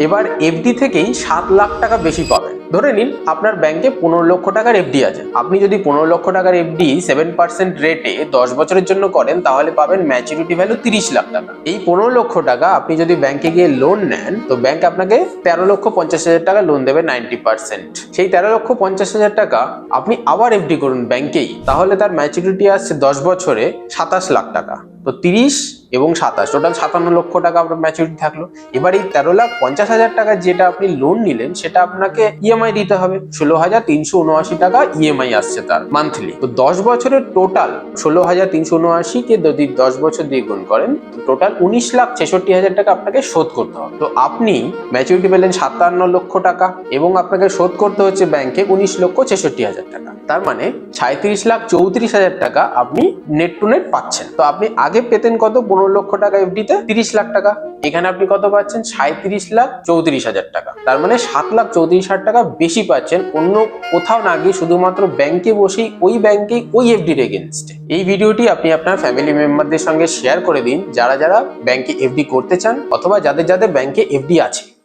এবার এফডি থেকেই 7 লাখ টাকা বেশি পাবেন। ধরে নিন আপনার ব্যাংকে 15 লক্ষ টাকার এফডি আছে। আপনি যদি 15 লক্ষ টাকার এফডি 7% রেটে 10 বছরের জন্য করেন তাহলে পাবেন ম্যাচুরিটি ভ্যালু 30 লাখ টাকা। এই 15 লক্ষ টাকা আপনি যদি ব্যাংকে গিয়ে লোন নেন তো ব্যাংক আপনাকে 13,50,000 টাকা লোন দেবে 90%। সেই 13,50,000 টাকা আপনি আবার এফডি করুন ব্যাংকেই, তাহলে তার ম্যাচুরিটি আসছে 10 বছরে 27 লাখ টাকা। তো 30 এবং 27 টোটাল 57 লক্ষ টাকা আপনার ম্যাচুরিটি থাকলো। এবার এই 13,50,000 টাকা যেটা আপনি লোন নিলেন সেটা আপনাকে ইএমআই দিতে হবে। 16,379 টাকা ইএমআই আসছে তার মান্থলি। তো 10 বছরের টোটাল 16,379 কে যদি 10 বছর দিয়ে গুণ করেন তো টোটাল 19,66,000 টাকা আপনাকে শোধ করতে হবে। তো আপনি ম্যাচুরিটি পেলেন 57 লক্ষ টাকা এবং আপনাকে শোধ করতে হচ্ছে ব্যাংকে 19,66,000 টাকা। তার মানে 37,34,000 টাকা আপনি নেট টু নেট পাচ্ছেন। তো আপনি আগে পেতেন কত? 15 লক্ষ টাকা এফডিতে 30 লাখ টাকা। এখানে আপনি কত পাচ্ছেন? 37,34,000 টাকা। তার মানে 7,34,000 টাকা বেশি পাচ্ছেন অন্য কোথাও না গিয়ে, শুধুমাত্র ব্যাংকে বসেই ওই ব্যাংকে ওই এফডির এগেনস্টে। এই ভিডিওটি আপনি আপনার ফ্যামিলি মেম্বারদের সঙ্গে শেয়ার করে দিন যারা যারা ব্যাংকে এফডি করতে চান অথবা যাদের যাদের ব্যাংকে এফডি আছে।